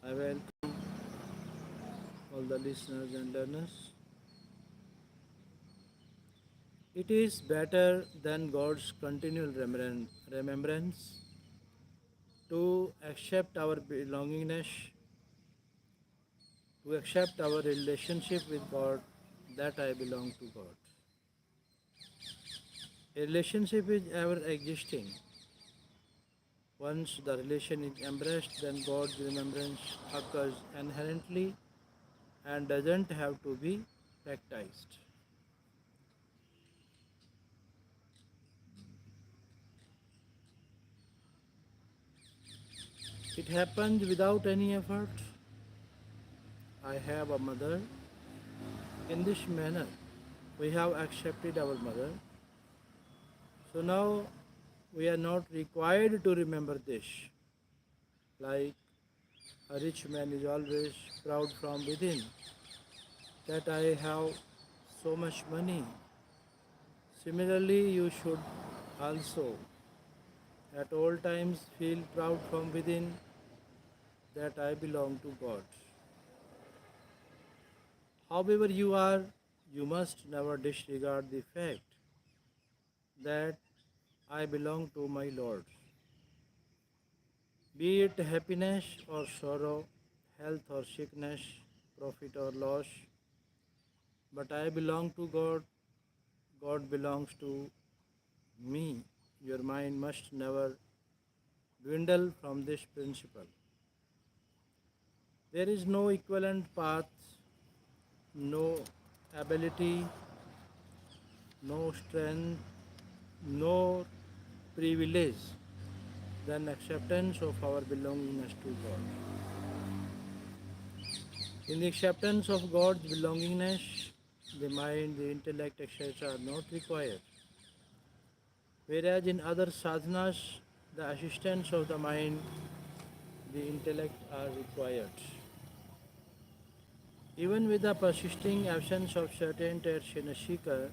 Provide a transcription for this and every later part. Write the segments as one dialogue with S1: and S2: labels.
S1: I welcome all the listeners and learners. It is better than God's continual remembrance to accept our belongingness, to accept our relationship with God, that I belong to God. A relationship is ever existing. Once the relation is embraced, then God's remembrance occurs inherently and doesn't have to be practiced. It happens without any effort. I have a mother. In this manner, we have accepted our mother. So now we are not required to remember this. Like a rich man is always proud from within that I have so much money. Similarly, you should also at all times feel proud from within that I belong to God. However you are, you must never disregard the fact that I belong to my Lord. Be it happiness or sorrow, health or sickness, profit or loss, but I belong to God, God belongs to me. Your mind must never dwindle from this principle. There is no equivalent path, no ability, no strength, no privilege than acceptance of our belongingness to God. In the acceptance of God's belongingness, the mind, the intellect, etc. are not required. Whereas in other sadhanas, the assistance of the mind, the intellect are required. Even with the persisting absence of certain traits in a seeker,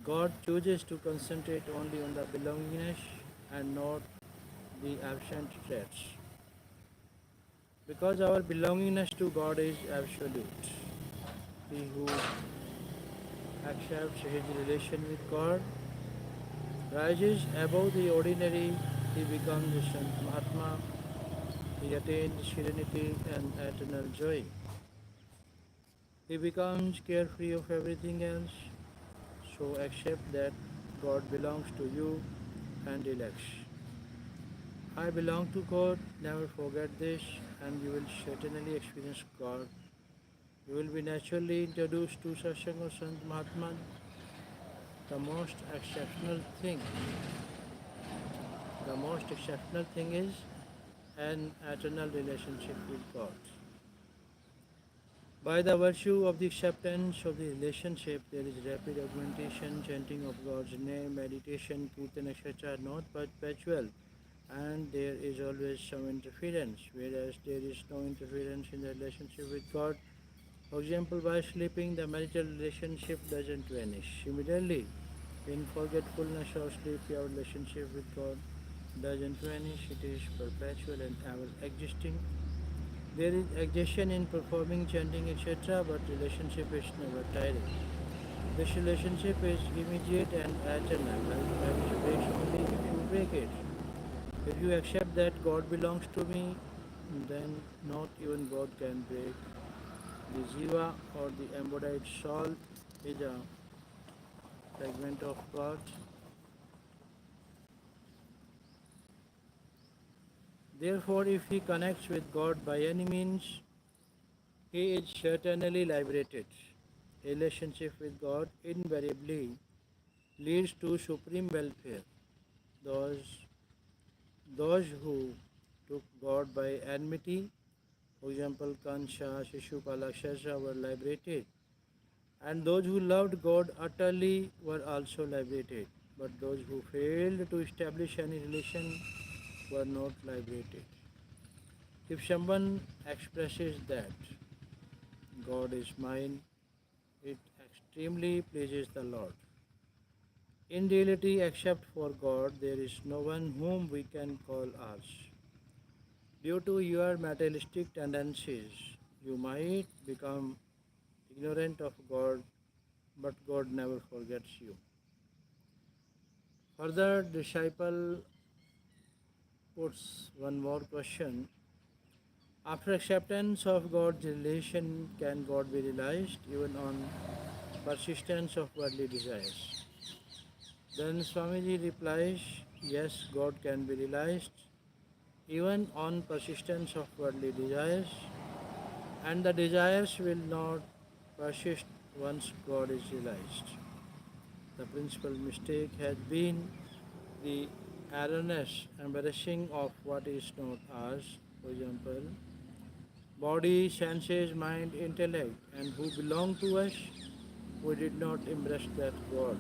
S1: God chooses to concentrate only on the belongingness and not the absent traits. Because our belongingness to God is absolute. He who accepts his relation with God rises above the ordinary, he becomes a Sant Mahatma, he attains serenity and eternal joy. He becomes carefree of everything else, so accept that God belongs to you and relax. I belong to God, never forget this, and you will certainly experience God. You will be naturally introduced to Satsang or Sant Mahatma. The most exceptional thing, the most exceptional thing is an eternal relationship with God. By the virtue of the acceptance of the relationship, there is rapid augmentation, chanting of God's name, meditation, kirtan, etc. are not perpetual, and there is always some interference, whereas there is no interference in the relationship with God. For example, by sleeping, the marital relationship doesn't vanish. Similarly, in forgetfulness or sleep, your relationship with God doesn't vanish, it is perpetual and ever existing. There is exhaustion in performing, chanting, etc., but relationship is never tiring. This relationship is immediate and eternal, and it breaks only if you break it. If you accept that God belongs to me, then not even God can break. The jiva or the embodied soul is a fragment of God. Therefore, if he connects with God by any means, he is certainly liberated. Relationship with God invariably leads to supreme welfare. Those, those who took God by enmity, for example, Kansha, Shishupala, etc., were liberated. And those who loved God utterly were also liberated. But those who failed to establish any relation were not liberated. If someone expresses that God is mine, it extremely pleases the Lord. In reality, except for God, there is no one whom we can call ours. Due to your materialistic tendencies, you might become ignorant of God, but God never forgets you. Further, disciple puts one more question. After acceptance of God's relation, can God be realized even on persistence of worldly desires? Then Swamiji replies, yes, God can be realized even on persistence of worldly desires, and the desires will not persist once God is realized. The principal mistake has been the erroneous embracing of what is not ours. For example, body, senses, mind, intellect, and who belong to us, we did not embrace that God.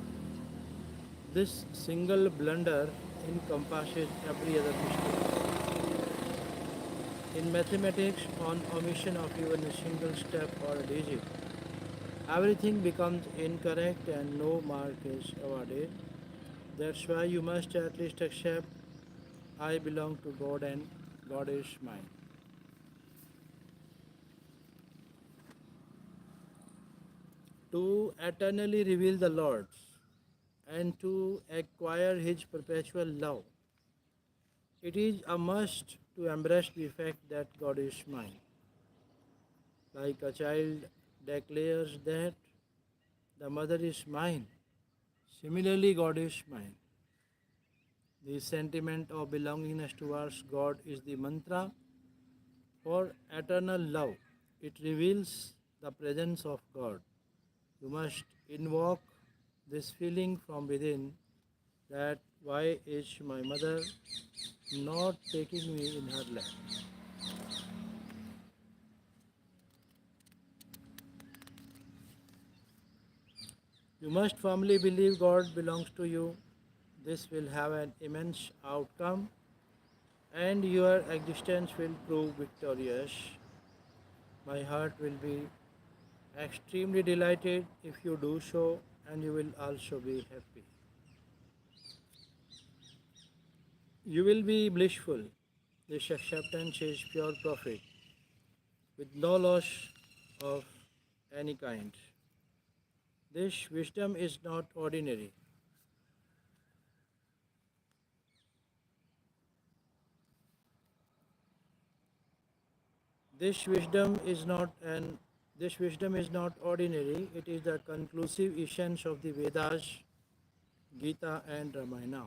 S1: This single blunder encompasses every other mistake. In mathematics, on omission of even a single step or a digit, everything becomes incorrect and no mark is awarded. That's why you must at least accept I belong to God and God is mine. To eternally reveal the Lord and to acquire His perpetual love, it is a must to embrace the fact that God is mine. Like a child declares that the mother is mine, similarly, God is mine. The sentiment of belongingness towards God is the mantra for eternal love. It reveals the presence of God. You must invoke this feeling from within that why is my mother not taking me in her lap? You must firmly believe God belongs to you. This will have an immense outcome and your existence will prove victorious. My heart will be extremely delighted if you do so, and you will also be happy. You will be blissful. This acceptance is pure profit with no loss of any kind. This wisdom is not ordinary. This wisdom is not an this wisdom is not ordinary. It is the conclusive essence of the Vedas, Gita and Ramayana.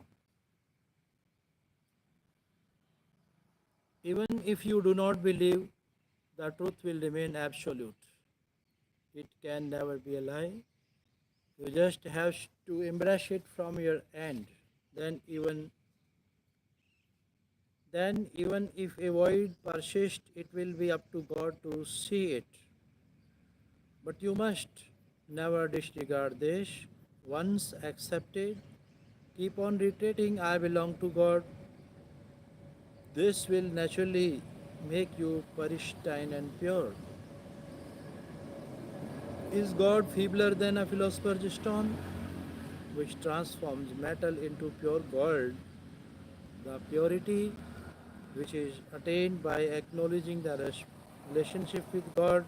S1: Even if you do not believe, the truth will remain absolute. It can never be a lie. You just have to embrace it from your end. Then even even if a void persists, it will be up to God to see it. But you must never disregard this. Once accepted, keep on reiterating I belong to God. This will naturally make you pristine and pure. Is God feebler than a philosopher's stone, which transforms metal into pure gold? The purity which is attained by acknowledging the relationship with God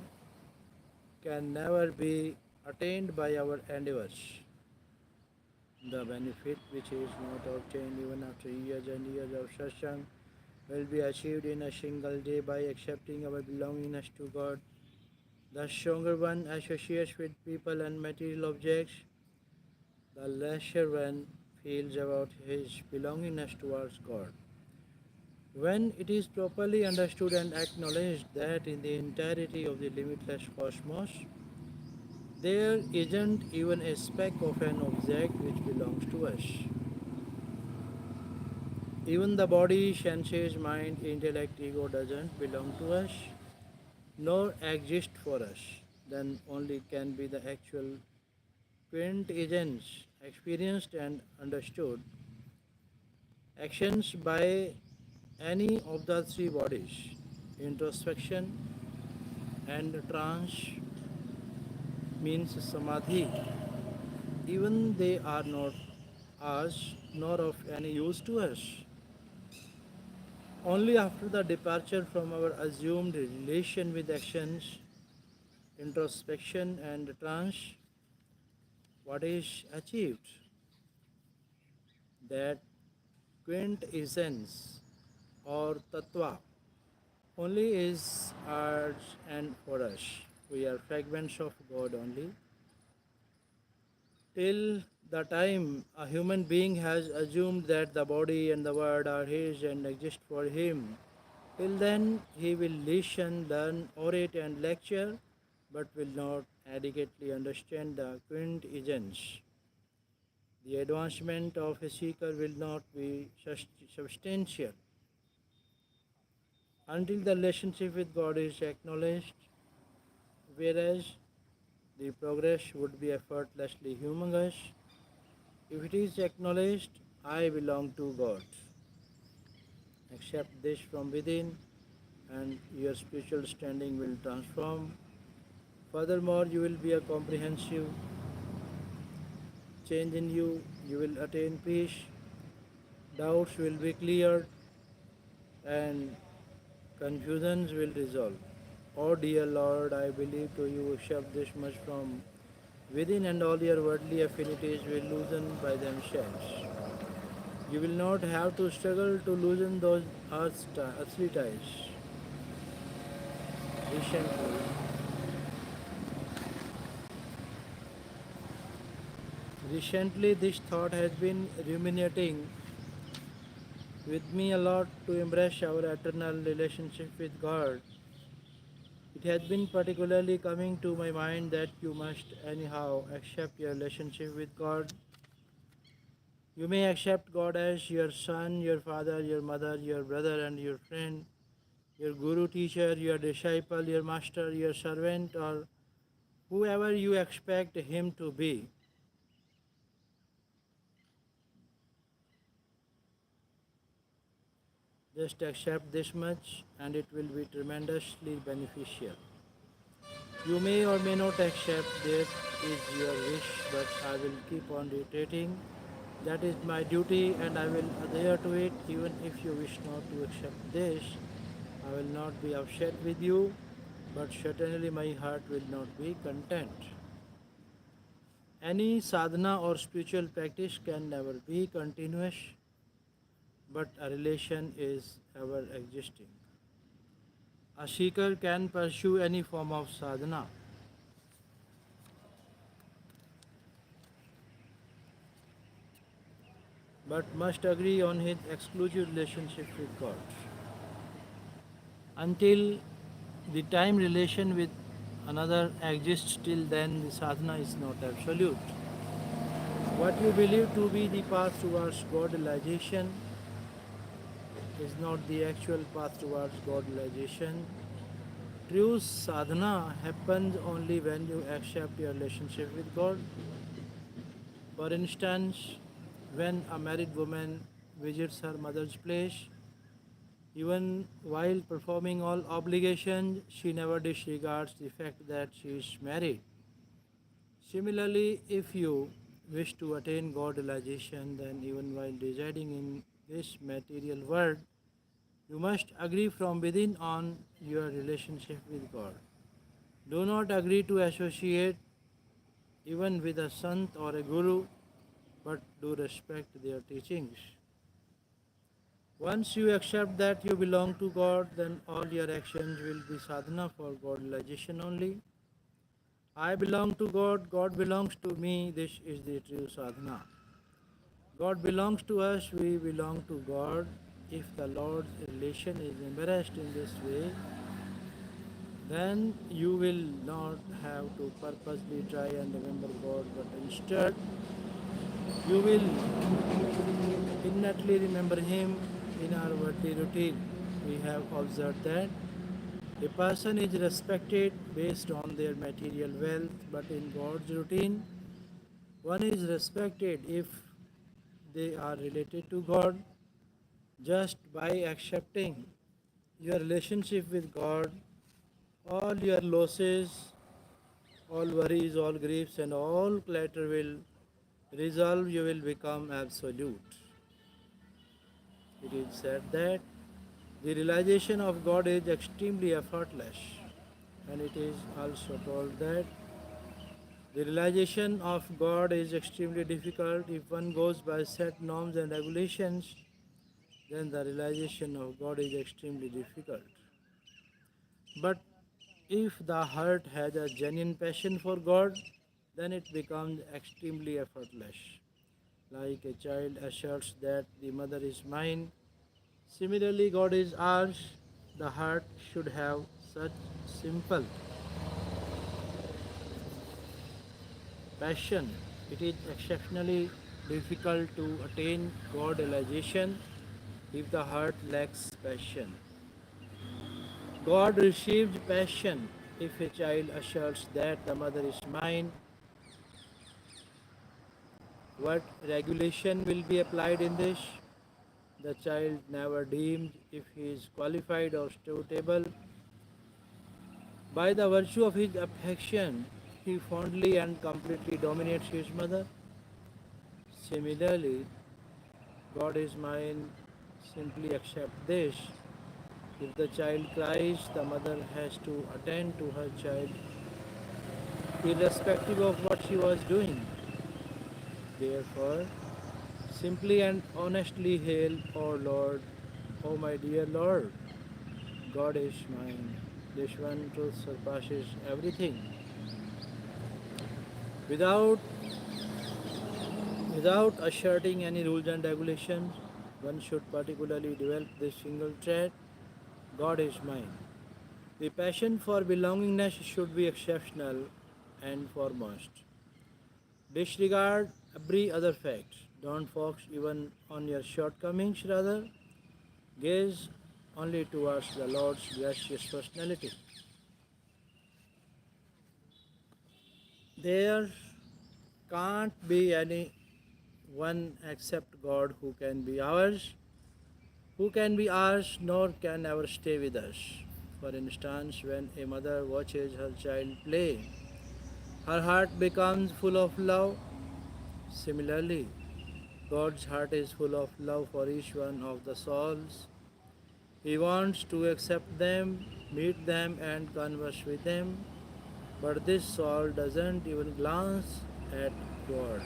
S1: can never be attained by our endeavors. The benefit which is not obtained even after years and years of satsang will be achieved in a single day by accepting our belongingness to God. The stronger one associates with people and material objects, the lesser one feels about his belongingness towards God. When it is properly understood and acknowledged that in the entirety of the limitless cosmos, there isn't even a speck of an object which belongs to us. Even the body, senses, mind, intellect, ego doesn't belong to us, nor exist for us. Then only can be the actual quintessence experienced and understood. Actions by any of the three bodies, introspection and trance means samadhi. Even they are not ours nor of any use to us. Only after the departure from our assumed relation with actions, introspection, and trance, what is achieved. That quintessence or tattva only is ours and for us. We are fragments of God only. Till the time a human being has assumed that the body and the world are his and exist for him, till then he will listen, learn, orate, and lecture, but will not adequately understand the quintessence. The advancement of a seeker will not be substantial until the relationship with God is acknowledged, whereas the progress would be effortlessly humongous. If it is acknowledged, I belong to God. Accept this from within, and your spiritual standing will transform. Furthermore, you will be a comprehensive change in you. You will attain peace, doubts will be cleared, and confusions will resolve. Oh dear Lord, I believe to you accept this much from within, and all your worldly affinities will loosen by themselves. You will not have to struggle to loosen those earthly ties. Recently, recently, this thought has been ruminating with me a lot to embrace our eternal relationship with God. It has been particularly coming to my mind that you must anyhow accept your relationship with God. You may accept God as your son, your father, your mother, your brother, and your friend, your guru teacher, your disciple, your master, your servant, or whoever you expect him to be. Just accept this much and it will be tremendously beneficial. You may or may not accept, that is your wish, but I will keep on reiterating. That is my duty and I will adhere to it. Even if you wish not to accept this, I will not be upset with you, but certainly my heart will not be content. Any sadhana or spiritual practice can never be continuous, but a relation is ever existing. A seeker can pursue any form of sadhana, but must agree on his exclusive relationship with God. Until the time relation with another exists, till then the sadhana is not absolute. What you believe to be the path towards God realization is not the actual path towards God realization. True sadhana happens only when you accept your relationship with God. For instance, when a married woman visits her mother's place, even while performing all obligations, she never disregards the fact that she is married. Similarly, if you wish to attain God realization, then even while residing in this material world, you must agree from within on your relationship with God. Do not agree to associate even with a sant or a guru, but do respect their teachings. Once you accept that you belong to God, then all your actions will be sadhana for God realization only. I belong to God, God belongs to me, this is the true sadhana. God belongs to us, we belong to God. If the Lord's relation is embraced in this way, then you will not have to purposely try and remember God, but instead you will innately remember Him in our worldly routine. We have observed that a person is respected based on their material wealth, but in God's routine, one is respected if they are related to God. Just by accepting your relationship with God, all your losses, all worries, all griefs, and all clutter will resolve. You will become absolute. It is said that The realization of God is extremely effortless, and it is also told that the realization of God is extremely difficult. If one goes by set norms and regulations, then the realization of God is extremely difficult. But if the heart has a genuine passion for God, then it becomes extremely effortless. Like a child asserts that the mother is mine, similarly, God is ours. The heart should have such simple passion. It is exceptionally difficult to attain God realization if the heart lacks passion. God receives passion if a child asserts that the mother is mine. What regulation will be applied in this? The child never deemed if he is qualified or suitable. By the virtue of his affection, he fondly and completely dominates his mother. Similarly, God is mine, simply accept this. If the child cries, the mother has to attend to her child, irrespective of what she was doing. Therefore, simply and honestly hail, O Lord, O my dear Lord, God is mine. This one truth surpasses everything. Without, without asserting any rules and regulations, one should particularly develop this single trait, God is mine. The passion for belongingness should be exceptional and foremost. Disregard every other fact. Don't focus even on your shortcomings, rather, gaze only towards the Lord's gracious personality. There can't be any one except God who can be ours, nor can ever stay with us. For instance, when a mother watches her child play, her heart becomes full of love. Similarly, God's heart is full of love for each one of the souls. He wants to accept them, meet them, and converse with them. But this soul doesn't even glance at God.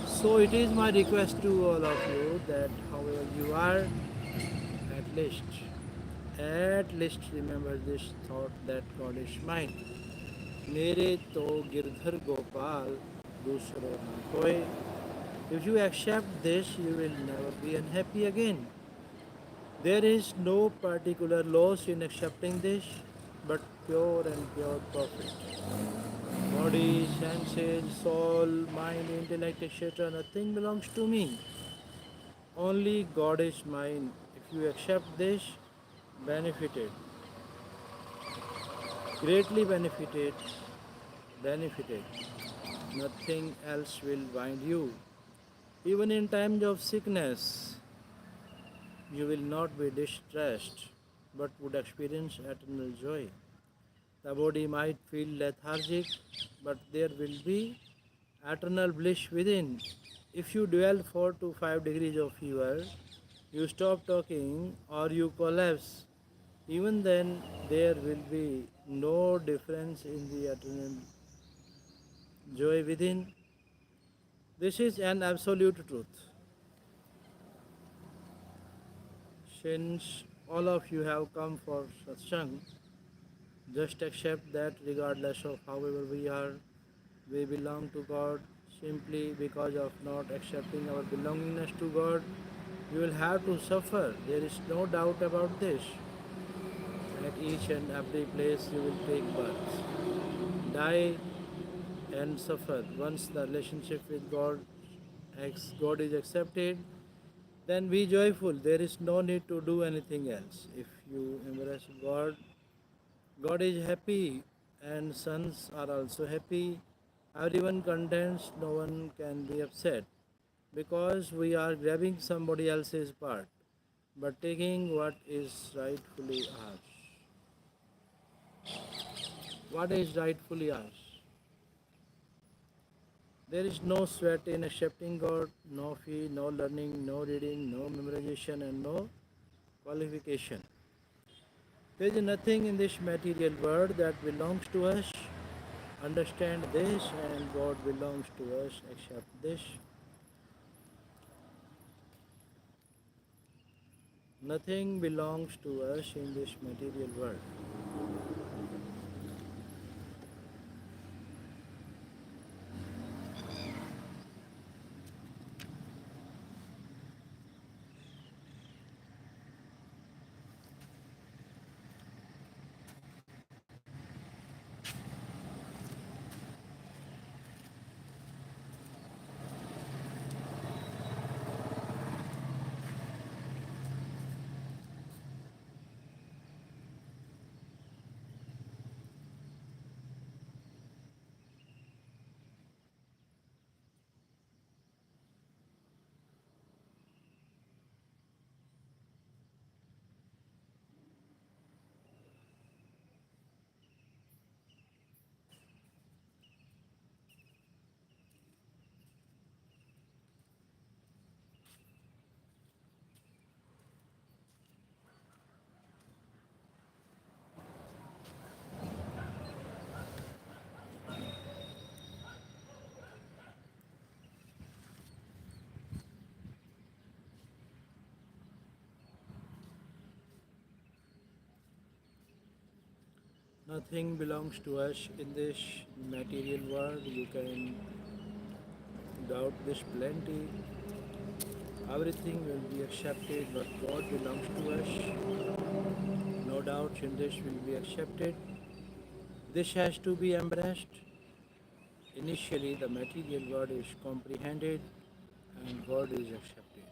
S1: So it is my request to all of you that however you are, at least, at least remember this thought that God is mine. मेरे तो गिरधर गोपाल दूसरो न कोई. If you accept this, you will never be unhappy again. There is no particular loss in accepting this, but pure and pure profit. Body, senses, soul, mind, intellect, etc. Nothing belongs to me. Only God is mine. If you accept this, benefited, greatly benefited. Nothing else will bind you. Even in times of sickness, you will not be distressed, but would experience eternal joy. The body might feel lethargic, but there will be eternal bliss within. If you dwell 4 to 5 degrees of fever, you stop talking or you collapse, even then there will be no difference in the eternal joy within. This is an absolute truth. Since all of you have come for satsang, just accept that regardless of however we are, we belong to God. Simply because of not accepting our belongingness to God, you will have to suffer. There is no doubt about this. At each and every place you will take birth, die and suffer. Once the relationship with God is accepted, then be joyful. There is no need to do anything else. If you embrace God, God is happy and sons are also happy. Everyone contents, no one can be upset because we are grabbing somebody else's part but taking what is rightfully ours. What is rightfully ours? There is no sweat in accepting God, no fee, no learning, no reading, no memorization, and no Qualification. There is nothing in this material world that belongs to us. Understand this, and God belongs to us except this. Nothing belongs to us in this material world. Nothing belongs to us in this material world. You can doubt this plenty. Everything will be accepted, but God belongs to us. No doubts in this will be accepted. This has to be embraced. Initially, the material world is comprehended and God is accepted.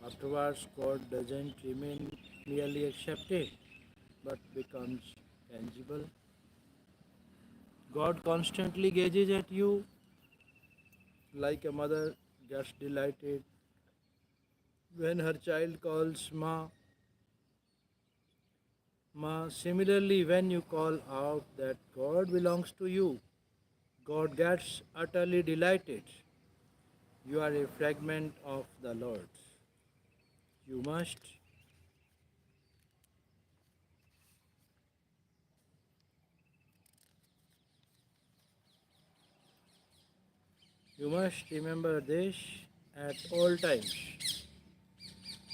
S1: Afterwards, God doesn't remain merely accepted but becomes tangible. God constantly gazes at you like a mother gets delighted when her child calls Ma. Ma. Similarly, when you call out that God belongs to you, God gets utterly delighted. You are a fragment of the Lord. You must you must remember this at all times.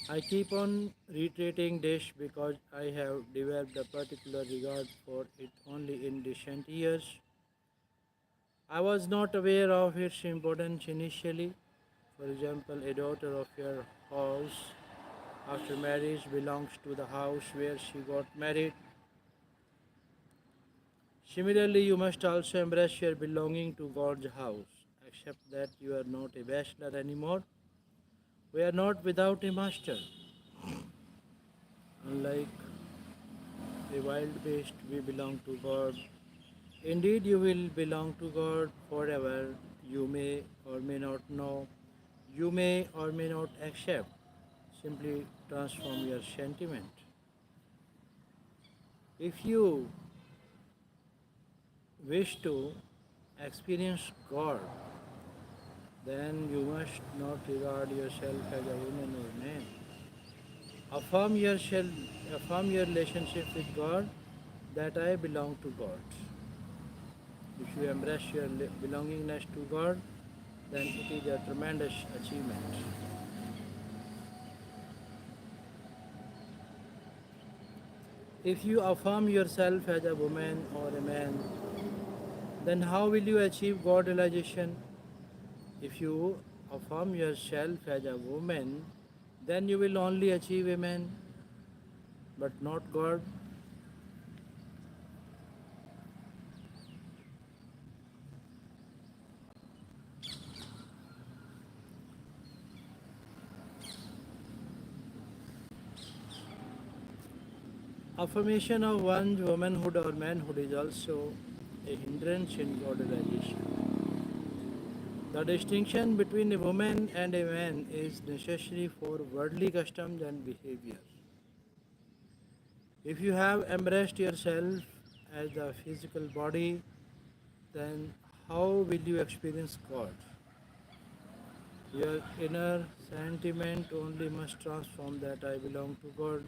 S1: I keep on reiterating this because I have developed a particular regard for it only in recent years. I was not aware of its importance initially. For example, a daughter of your house after marriage belongs to the house where she got married. Similarly, you must also embrace your belonging to God's house, except that you are not a bachelor anymore. We are not without a master. Unlike a wild beast, we belong to God. Indeed, you will belong to God forever. You may or may not know. You may or may not accept. Simply transform your sentiment. If you wish to experience God, then you must not regard yourself as a woman or man. Affirm yourself, affirm your relationship with God that I belong to God. If you embrace your belongingness to God, then it is a tremendous achievement. If you affirm yourself as a woman or a man, then how will you achieve God realization? If you affirm yourself as a woman, then you will only achieve a man, but not God. Affirmation of one's womanhood or manhood is also a hindrance in God realization. The distinction between a woman and a man is necessary for worldly customs and behavior. If you have embraced yourself as the physical body, then how will you experience God? Your inner sentiment only must transform that I belong to God.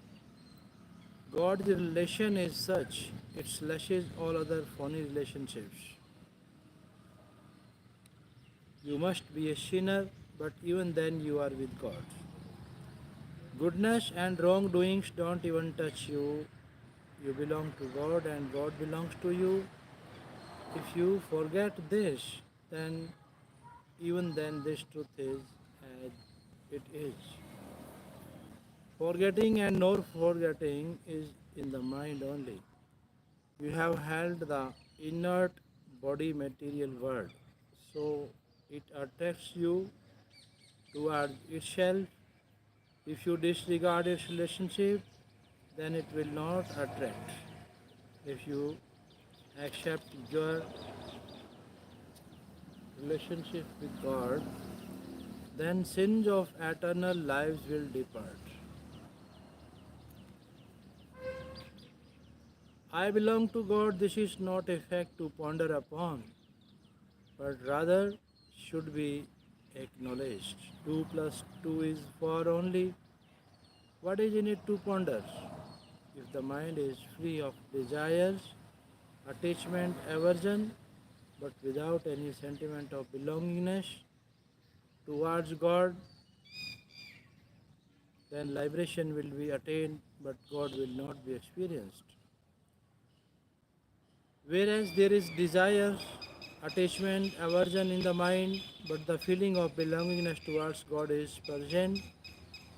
S1: God's relation is such, it slashes all other phony relationships. You must be a sinner, but even then you are with God. Goodness and wrongdoings don't even touch you. You belong to God and God belongs to you. If you forget this, then even then this truth is as it is. Forgetting and not forgetting is in the mind only. You have held the inert body material world, so it attracts you towards itself. If you disregard its relationship, then it will not attract. If you accept your relationship with God, then sins of eternal lives will depart. I belong to God, this is not a fact to ponder upon, but rather should be acknowledged. 2 plus 2 is 4 only. What is in it to ponder? If the mind is free of desires, attachment, aversion, but without any sentiment of belongingness towards God, then liberation will be attained, but God will not be experienced. Whereas there is desire, attachment, aversion in the mind, but the feeling of belongingness towards God is present,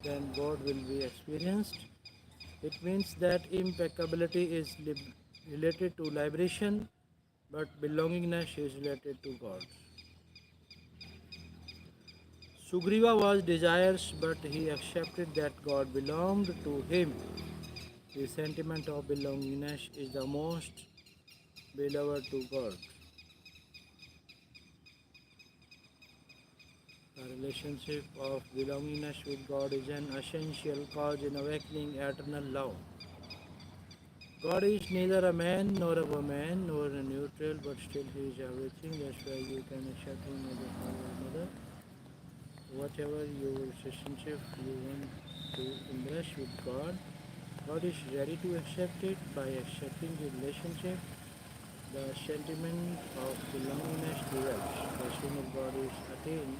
S1: then God will be experienced. It means that impeccability is related to liberation, but belongingness is related to God. Sugriva was desirous, but he accepted that God belonged to him. The sentiment of belongingness is the most beloved to God. The relationship of belongingness with God is an essential cause in awakening eternal love. God is neither a man nor a woman nor a neutral, but still He is everything. That's why you can accept Him as a father or mother. Whatever your relationship you want to embrace with God, God is ready to accept it. By accepting the relationship, the sentiment of belongingness develops. The sin of God is attained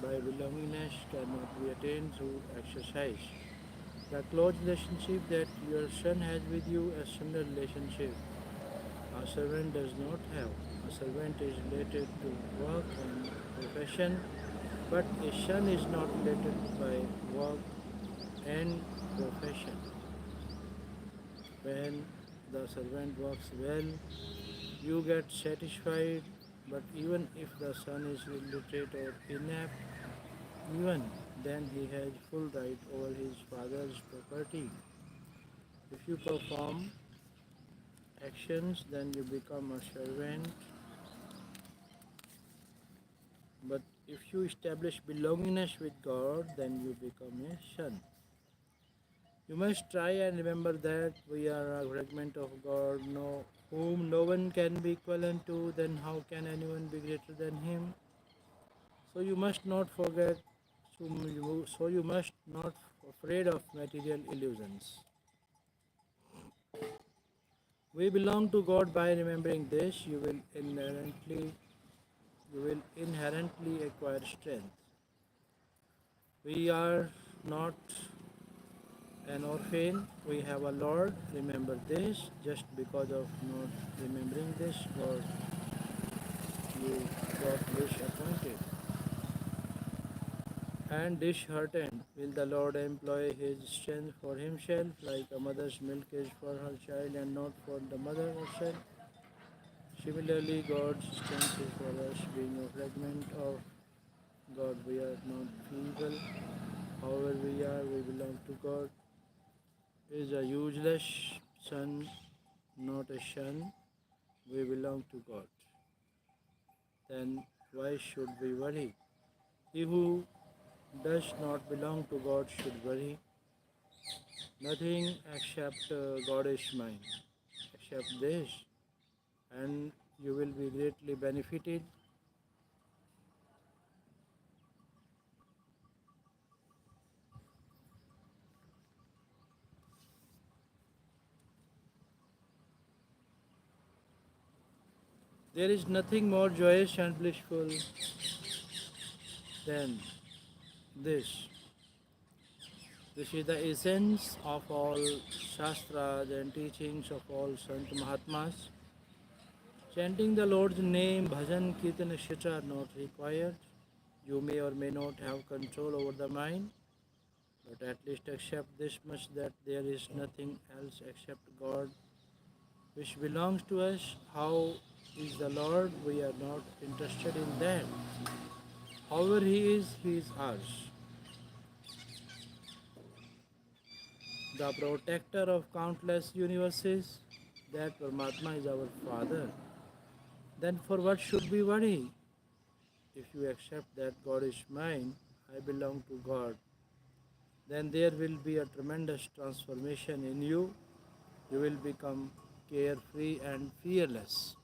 S1: by belongingness cannot be attained through exercise. The close relationship that your son has with you, a similar relationship a servant does not have. A servant is related to work and profession, but a son is not related by work and profession. When the servant works well, you get satisfied, but even if the son is illiterate or inept, even then he has full right over his father's property. If you perform actions, then you become a servant. But if you establish belongingness with God, then you become a son. You must try and remember that we are a fragment of God, whom no one can be equivalent to, then how can anyone be greater than Him? So you must not forget, so you must not afraid of material illusions. We belong to God. By remembering this, you will inherently acquire strength. We are not an orphan, we have a Lord. Remember this. Just because of not remembering this, you got disappointed and disheartened. Will the Lord employ His strength for Himself, like a mother's milk is for her child and not for the mother herself? Similarly, God's strength is for us. Being a fragment of God, we are not feeble. However we belong to God. Is a useless son, not a son. We belong to God. Then why should we worry? He who does not belong to God should worry. Nothing except God is mine. Except this, and you will be greatly benefited. There is nothing more joyous and blissful than this. This is the essence of all Shastras and teachings of all Sant Mahatmas. Chanting the Lord's name, bhajan, kirtan, etc. are not required. You may or may not have control over the mind, but at least accept this much that there is nothing else except God which belongs to us. How is the Lord? We are not interested in that. However He is ours. The protector of countless universes, that Paramatma is our Father. Then for what should we worry? If you accept that God is mine, I belong to God, then there will be a tremendous transformation in you. You will become carefree and fearless.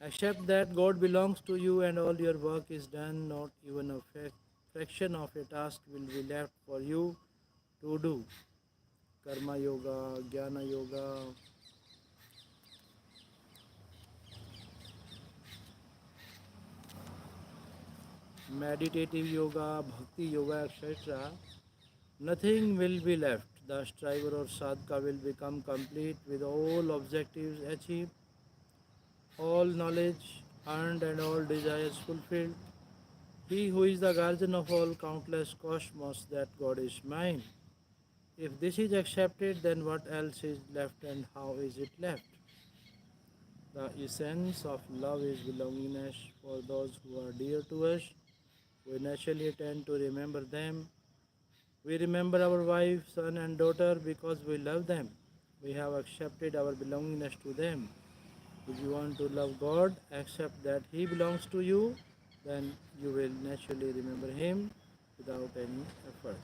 S1: Accept that God belongs to you and all your work is done, not even a fraction of a task will be left for you to do. Karma Yoga, Jnana Yoga, meditative yoga, bhakti yoga, etc. Nothing will be left. The striver or sadhaka will become complete with all objectives achieved, all knowledge earned and all desires fulfilled. He who is the guardian of all countless cosmos, that God is mine. If this is accepted, then what else is left and how is it left? The essence of love is belongingness for those who are dear to us. We naturally tend to remember them. We remember our wife, son, and daughter because we love them. We have accepted our belongingness to them. If you want to love God, accept that He belongs to you, then you will naturally remember Him without any effort.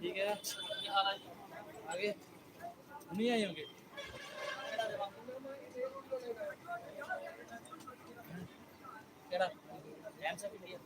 S1: ठीक है आगे नहीं आए होंगे केड़ा answer भी दिया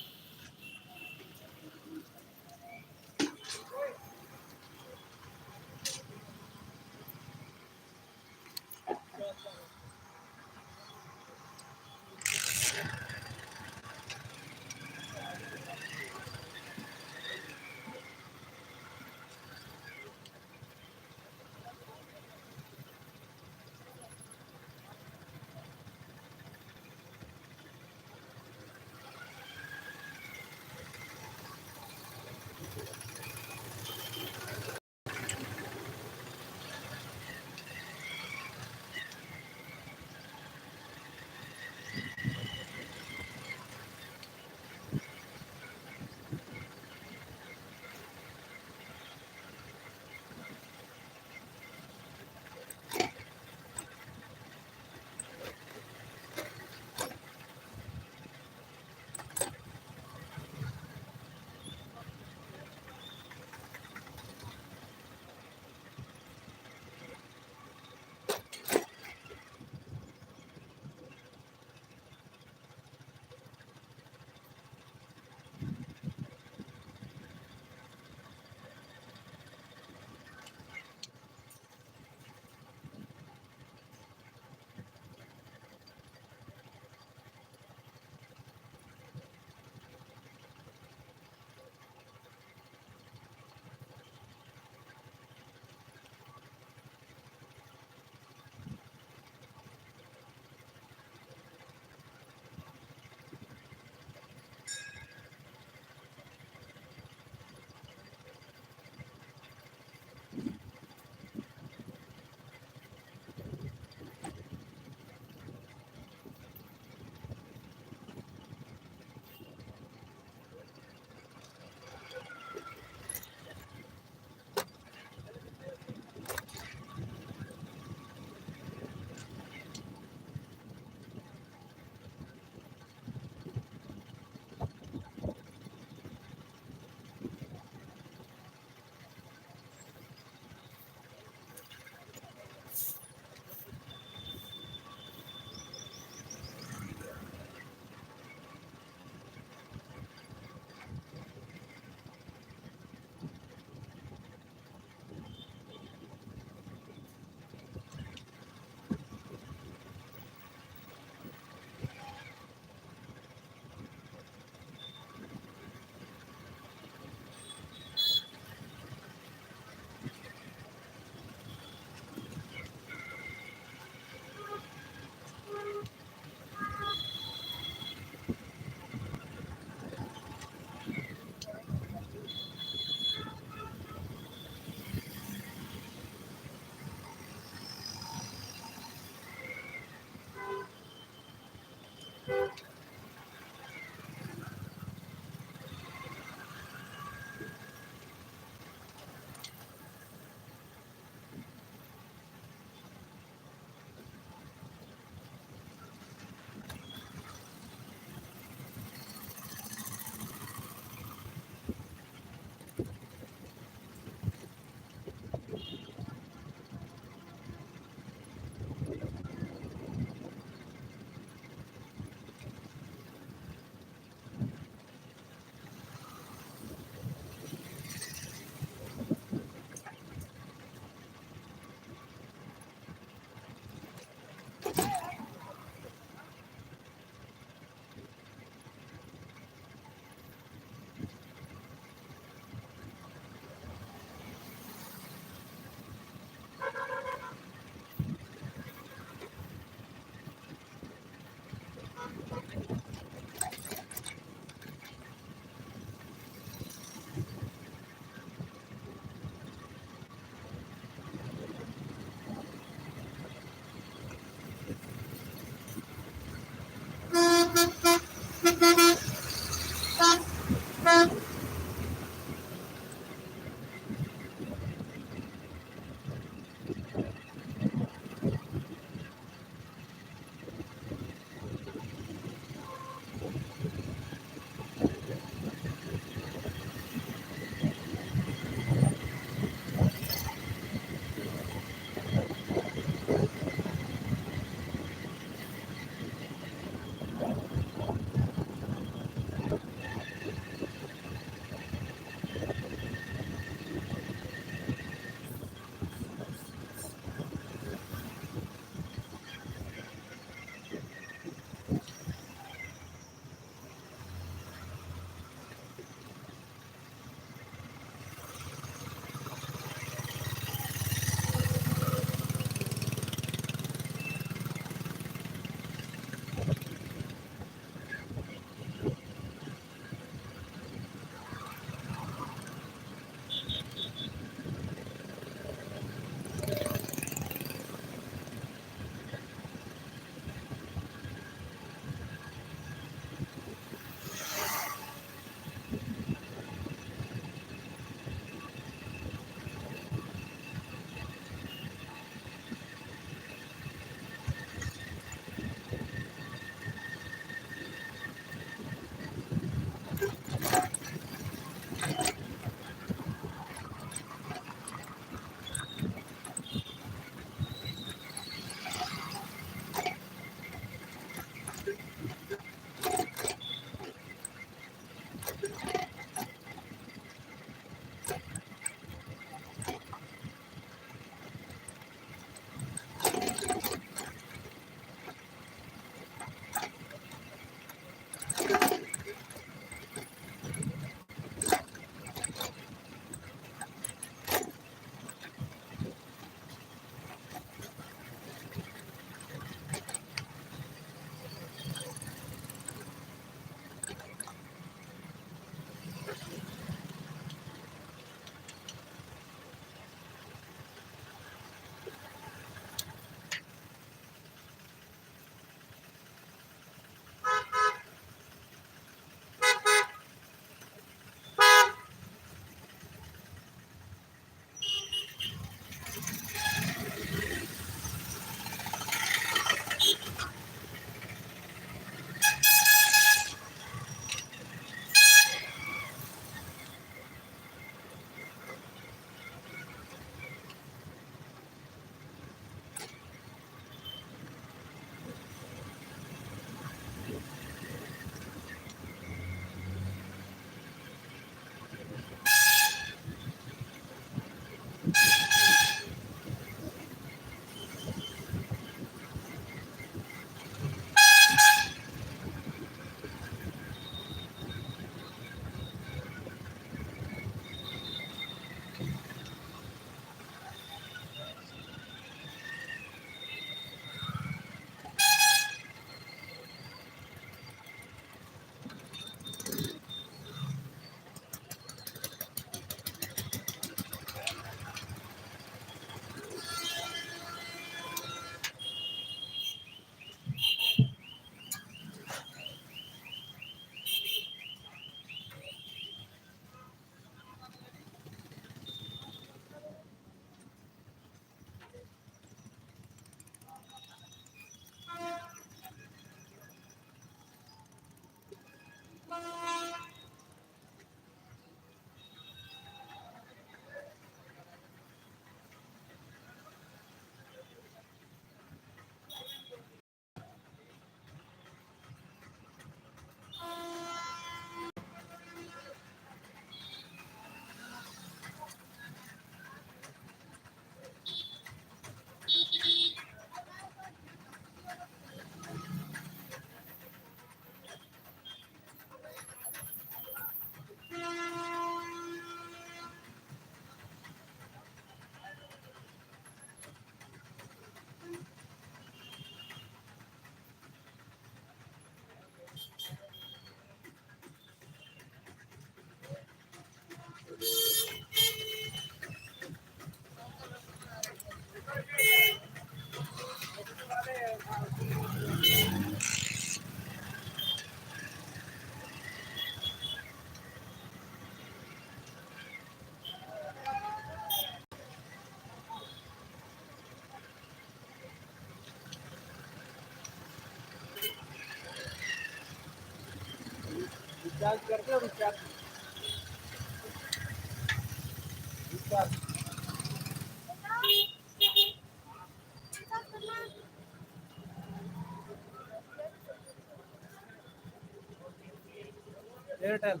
S1: Airtel.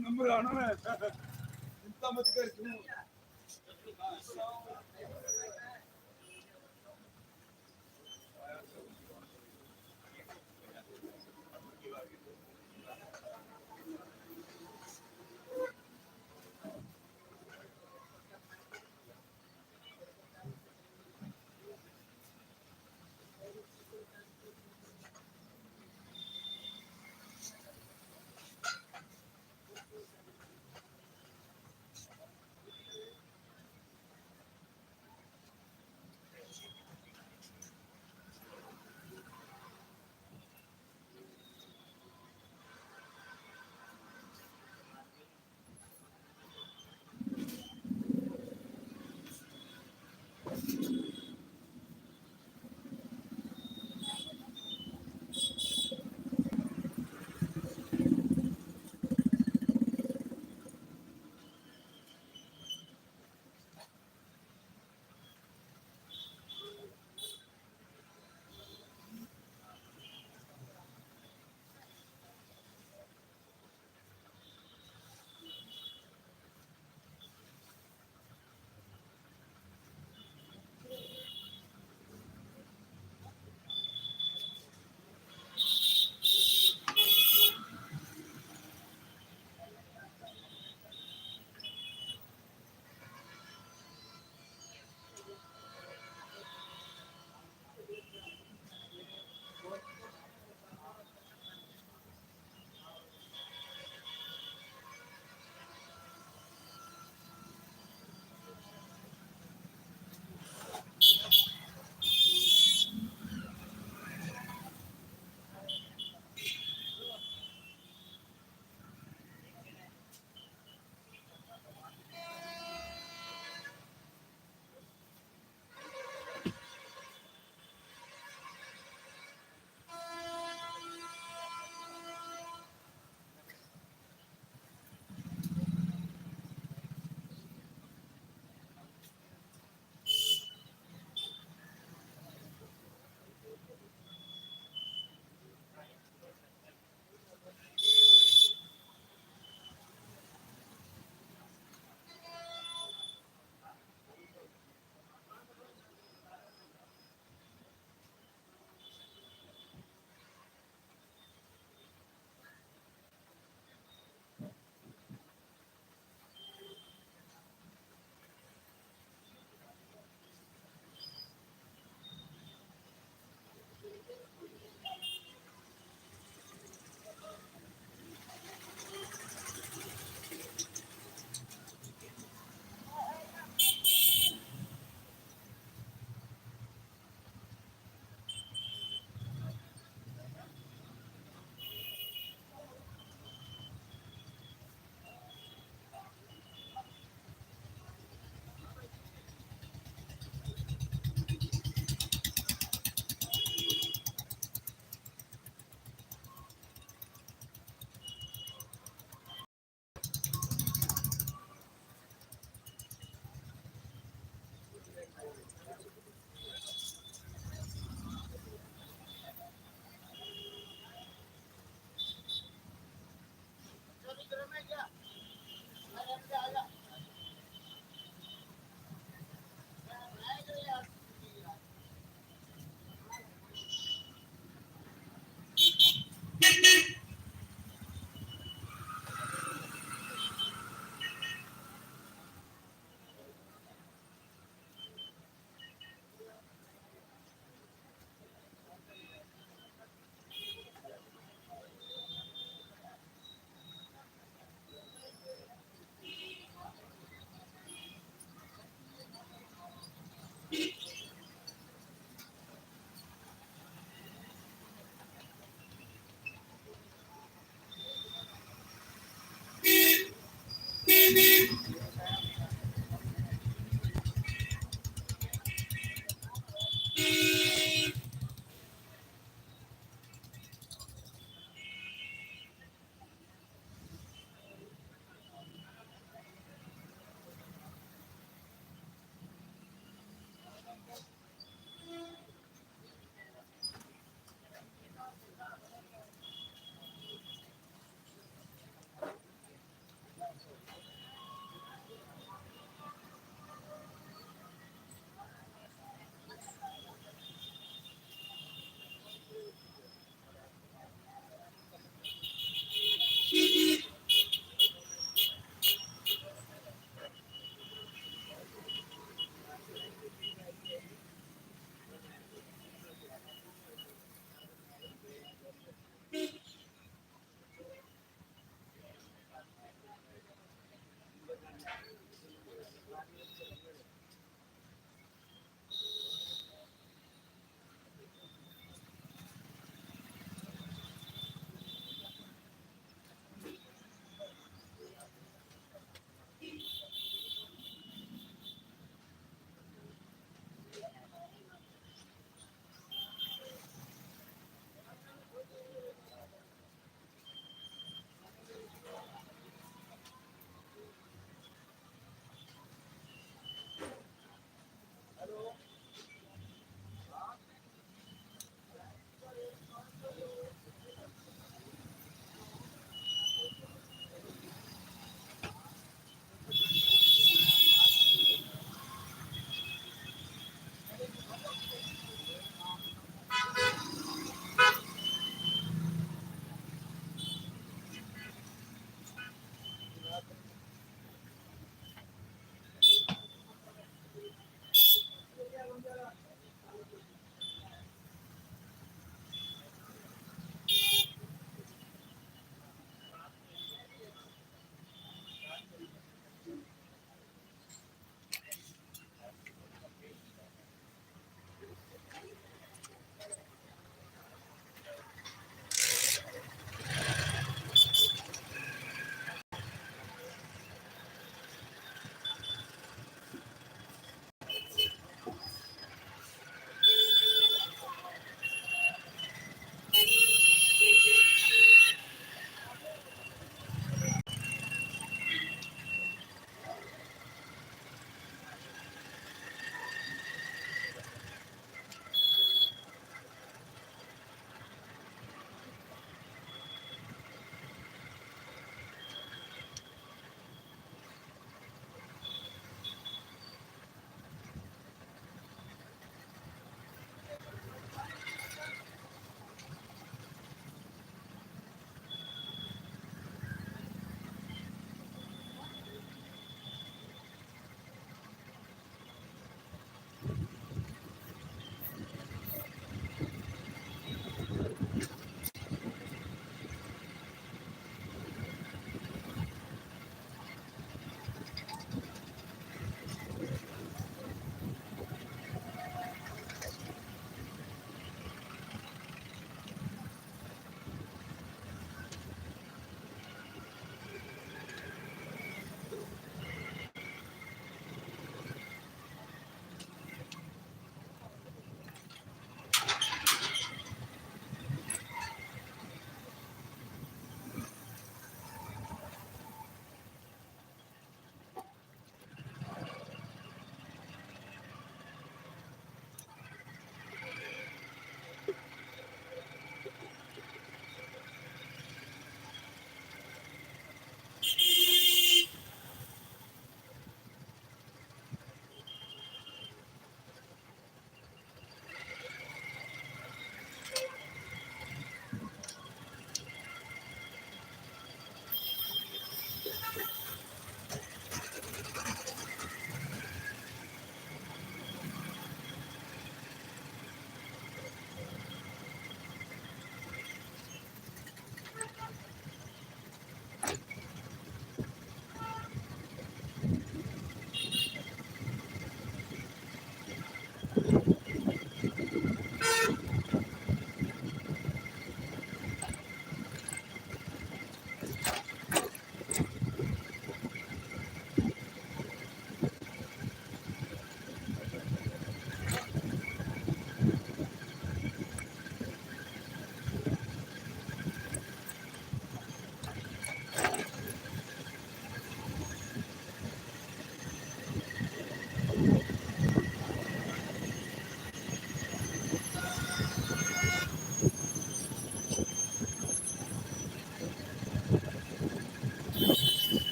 S2: Number आना है चिंता मत कर तू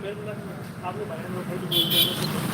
S3: मेरे को लगा आप लोग भाई लोग बोलते हैं